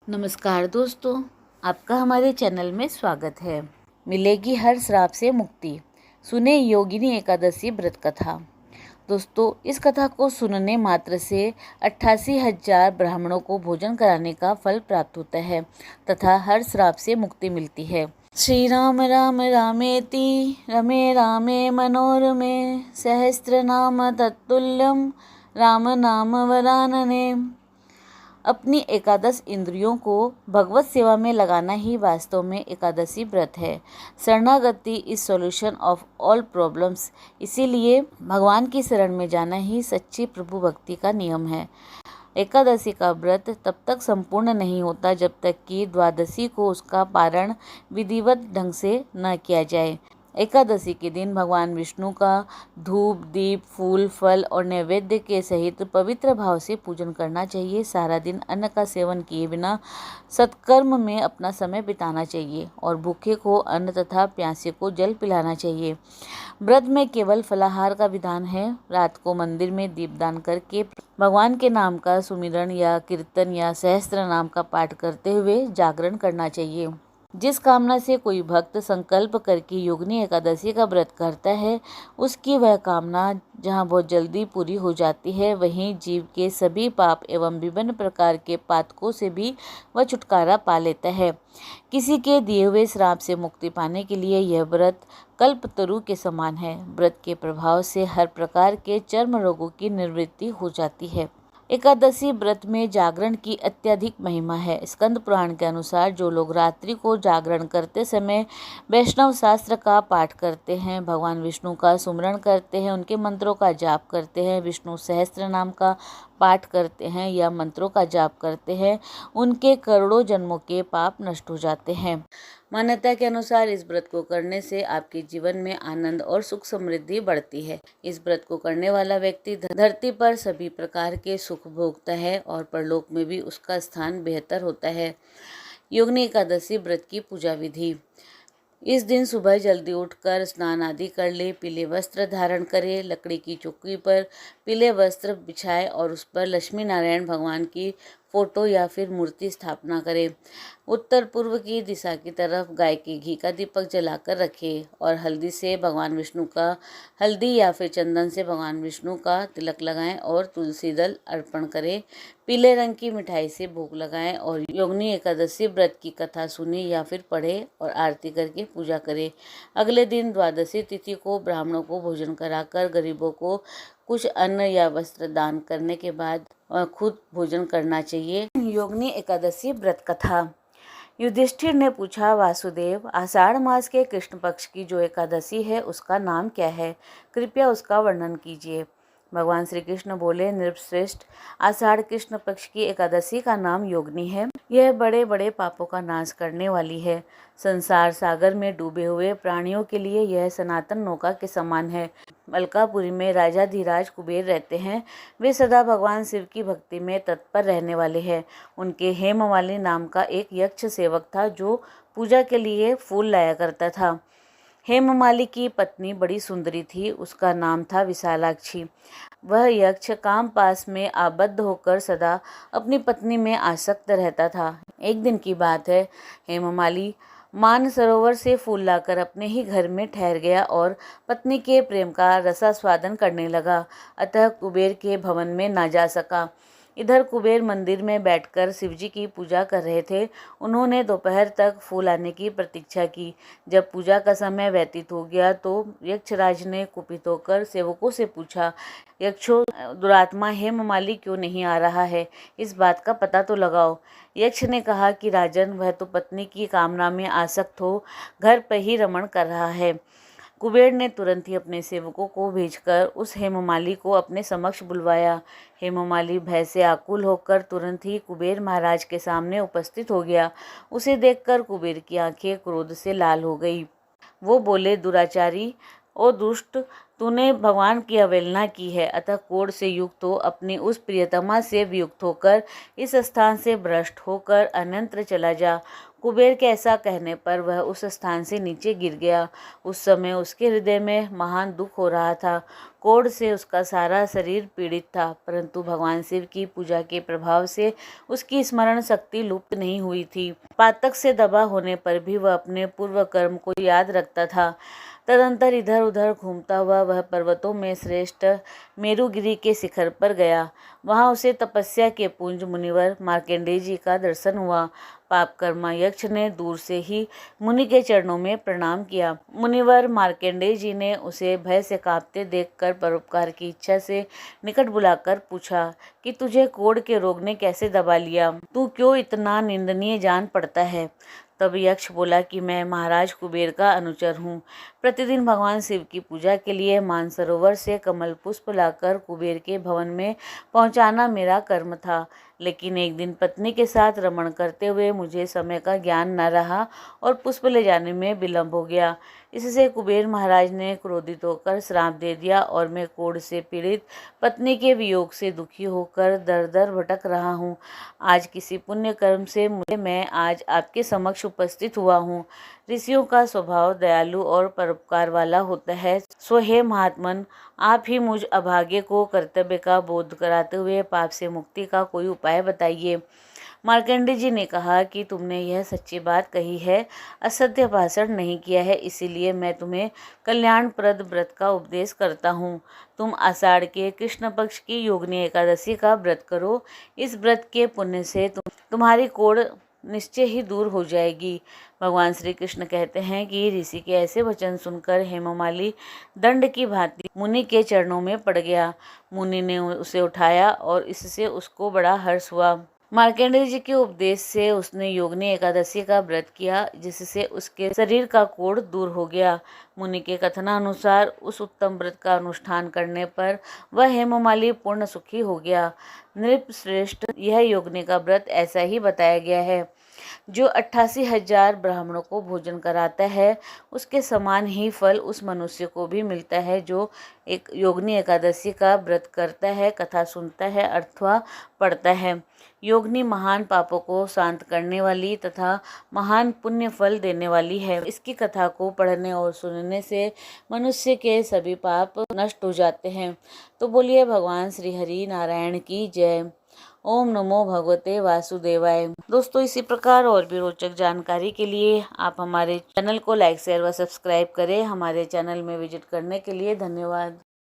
नमस्कार दोस्तों, आपका हमारे चैनल में स्वागत है। मिलेगी हर श्राप से मुक्ति, सुने योगिनी एकादशी व्रत कथा। दोस्तों, इस कथा को सुनने मात्र से 88,000 ब्राह्मणों को भोजन कराने का फल प्राप्त होता है तथा हर श्राप से मुक्ति मिलती है। श्री राम राम रामेति रमे रामे मनोरमे सहस्रनाम तत्तुल्यम राम नाम वरानने। अपनी एकादश इंद्रियों को भगवत सेवा में लगाना ही वास्तव में एकादशी व्रत है। शरणागति is solution of all problems. इसीलिए भगवान की शरण में जाना ही सच्ची प्रभु भक्ति का नियम है। एकादशी का व्रत तब तक संपूर्ण नहीं होता जब तक कि द्वादशी को उसका पारण विधिवत ढंग से न किया जाए। एकादशी के दिन भगवान विष्णु का धूप, दीप, फूल, फल और नैवेद्य के सहित पवित्र भाव से पूजन करना चाहिए। सारा दिन अन्न का सेवन किए बिना सत्कर्म में अपना समय बिताना चाहिए और भूखे को अन्न तथा प्यासे को जल पिलाना चाहिए। व्रत में केवल फलाहार का विधान है। रात को मंदिर में दीपदान करके भगवान के नाम का सुमिरन या कीर्तन या सहस्त्र नाम का पाठ करते हुए जागरण करना चाहिए। जिस कामना से कोई भक्त संकल्प करके योगिनी एकादशी का व्रत करता है, उसकी वह कामना जहाँ बहुत जल्दी पूरी हो जाती है, वहीं जीव के सभी पाप एवं विभिन्न प्रकार के पातकों से भी वह छुटकारा पा लेता है। किसी के दिए हुए श्राप से मुक्ति पाने के लिए यह व्रत कल्पतरु के समान है। व्रत के प्रभाव से हर प्रकार के चर्म रोगों की निवृत्ति हो जाती है। एकादशी व्रत में जागरण की अत्यधिक महिमा है। स्कंद पुराण के अनुसार जो लोग रात्रि को जागरण करते समय वैष्णव शास्त्र का पाठ करते हैं, भगवान विष्णु का सुमरण करते हैं, उनके मंत्रों का जाप करते हैं, विष्णु सहस्त्र नाम का पाठ करते हैं या मंत्रों का जाप करते हैं, उनके करोड़ों जन्मों के पाप नष्ट हो जाते हैं। मान्यता के अनुसार इस व्रत को करने से आपके जीवन में आनंद और सुख समृद्धि बढ़ती है। इस व्रत को करने वाला व्यक्ति धरती पर सभी प्रकार के सुख भोगता है और परलोक में भी उसका स्थान बेहतर होता है। योगिनी एकादशी व्रत की पूजा विधि। इस दिन सुबह जल्दी उठकर स्नान आदि कर ले, पीले वस्त्र धारण करे, लकड़ी की चौकी पर पीले वस्त्र बिछाए और उस पर लक्ष्मी नारायण भगवान की फोटो या फिर मूर्ति स्थापना करे। उत्तर पूर्व की दिशा की तरफ गाय के घी का दीपक जलाकर रखे और हल्दी या फिर चंदन से भगवान विष्णु का तिलक लगाएं और तुलसी दल अर्पण करें। पीले रंग की मिठाई से भोग लगाएं और योगिनी एकादशी व्रत की कथा सुने या फिर पढ़े और आरती करके पूजा करें। अगले दिन द्वादशी तिथि को ब्राह्मणों को भोजन कराकर गरीबों को कुछ अन्न या वस्त्र दान करने के बाद खुद भोजन करना चाहिए। योगिनी एकादशी व्रत कथा। युधिष्ठिर ने पूछा, वासुदेव, आषाढ़ मास के कृष्ण पक्ष की जो एकादशी है उसका नाम क्या है? कृपया उसका वर्णन कीजिए। भगवान श्री कृष्ण बोले, नृपश्रेष्ठ, आषाढ़ कृष्ण पक्ष की एकादशी का नाम योगिनी है। यह बड़े बड़े पापों का नाश करने वाली है। संसार सागर में डूबे हुए प्राणियों के लिए यह सनातन नौका के समान है। मलकापुरी में राजाधिराज कुबेर रहते हैं। वे सदा भगवान शिव की भक्ति में तत्पर रहने वाले हैं। उनके हेममाली नाम का एक यक्ष सेवक था जो पूजा के लिए फूल लाया करता था। हेममाली की पत्नी बड़ी सुंदरी थी, उसका नाम था विशालाक्षी। वह यक्ष काम पास में आबद्ध होकर सदा अपनी पत्नी में आसक्त रहता था। एक दिन की बात है, हेममाली मानसरोवर से फूल लाकर अपने ही घर में ठहर गया और पत्नी के प्रेम का रसास्वादन करने लगा, अतः कुबेर के भवन में ना जा सका। इधर कुबेर मंदिर में बैठकर शिवजी की पूजा कर रहे थे। उन्होंने दोपहर तक फूल आने की प्रतीक्षा की। जब पूजा का समय व्यतीत हो गया तो यक्षराज ने कुपित होकर सेवकों से पूछा, यक्षों, दुरात्मा हेममाली क्यों नहीं आ रहा है? इस बात का पता तो लगाओ। यक्ष ने कहा कि राजन, वह तो पत्नी की कामना में आसक्त हो घर पर ही रमण कर रहा है। कुबेर ने तुरंत ही अपने सेवकों को भेजकर उस हेममाली को अपने समक्ष बुलवाया। हेममाली भय से आकुल होकर तुरंत ही कुबेर महाराज के सामने उपस्थित हो गया। उसे देखकर कुबेर की आंखें क्रोध से लाल हो गई। वो बोले, दुराचारी, ओ दुष्ट, तूने भगवान की अवहेलना की है, अतः कोढ़ से युक्त हो अपनी उस प्रियतमा से वियुक्त होकर इस स्थान से भ्रष्ट होकर अन्यत्र चला जा। कुबेर के ऐसा कहने पर वह उस स्थान से नीचे गिर गया। उस समय उसके हृदय में महान दुख हो रहा था। कोढ़ से उसका सारा शरीर पीड़ित था, परंतु भगवान शिव की पूजा के प्रभाव से उसकी स्मरण शक्ति लुप्त नहीं हुई थी। पातक से दबा होने पर भी वह अपने पूर्व कर्म को याद रखता था। तदंतर इधर उधर घूमता हुआ वह पर्वतों में श्रेष्ठ मेरुगिरी के शिखर पर गया। वहां उसे तपस्या के पुंज मुनिवर मार्कंडेय जी का दर्शन हुआ। पापकर्मा यक्ष ने दूर से ही मुनि के चरणों में प्रणाम किया। मुनिवर मार्कंडेय जी ने उसे भय से कांपते देखकर परोपकार की इच्छा से निकट बुलाकर पूछा कि तुझे कोढ़ के रोग ने कैसे दबा लिया, तू क्यों इतना निंदनीय जान पड़ता है। तब यक्ष बोला कि मैं महाराज कुबेर का अनुचर हूँ। प्रतिदिन भगवान शिव की पूजा के लिए मानसरोवर से कमल पुष्प लाकर कुबेर के भवन में पहुँचाना मेरा कर्म था, लेकिन एक दिन पत्नी के साथ रमण करते हुए मुझे समय का ज्ञान न रहा और पुष्प ले जाने में विलम्ब हो गया। इससे कुबेर महाराज ने क्रोधित होकर श्राप दे दिया और मैं कोढ़ से पीड़ित पत्नी के वियोग से दुखी होकर दर दर भटक रहा हूँ। आज किसी पुण्य कर्म से मैं आज आपके समक्ष उपस्थित हुआ हूँ। ऋषियों का स्वभाव दयालु और परोपकार वाला होता है। सो हे महात्मन, आप ही मुझ अभागे को कर्तव्य का बोध कराते हुए पाप से मुक्ति का कोई उपाय बताइए। मार्कंडेय जी ने कहा कि तुमने यह सच्ची बात कही है, असत्य भाषण नहीं किया है, इसीलिए मैं तुम्हें कल्याणप्रद व्रत का उपदेश करता हूँ। तुम आषाढ़ के कृष्ण पक्ष की योगिनी एकादशी का व्रत करो। इस व्रत के पुण्य से तुम्हारी कोढ़ निश्चय ही दूर हो जाएगी। भगवान श्री कृष्ण कहते हैं कि ऋषि के ऐसे वचन सुनकर हेममाली दंड की भांति मुनि के चरणों में पड़ गया। मुनि ने उसे उठाया और इससे उसको बड़ा हर्ष हुआ। मार्कंडेय जी के उपदेश से उसने योगिनी एकादशी का व्रत किया, जिससे उसके शरीर का कोढ़ दूर हो गया। मुनि के कथनानुसार उस उत्तम व्रत का अनुष्ठान करने पर वह हेममाली पूर्ण सुखी हो गया। नृप श्रेष्ठ, यह योगिनी का व्रत ऐसा ही बताया गया है। जो 88,000 ब्राह्मणों को भोजन कराता है, उसके समान ही फल उस मनुष्य को भी मिलता है जो एक योगिनी एकादशी का व्रत करता है, कथा सुनता है अथवा पढ़ता है। योगिनी महान पापों को शांत करने वाली तथा महान पुण्य फल देने वाली है। इसकी कथा को पढ़ने और सुनने से मनुष्य के सभी पाप नष्ट हो जाते हैं। तो बोलिए भगवान श्री हरि नारायण की जय। ओम नमो भगवते वासुदेवाय। दोस्तों, इसी प्रकार और भी रोचक जानकारी के लिए आप हमारे चैनल को लाइक शेयर व सब्सक्राइब करें। हमारे चैनल में विजिट करने के लिए धन्यवाद।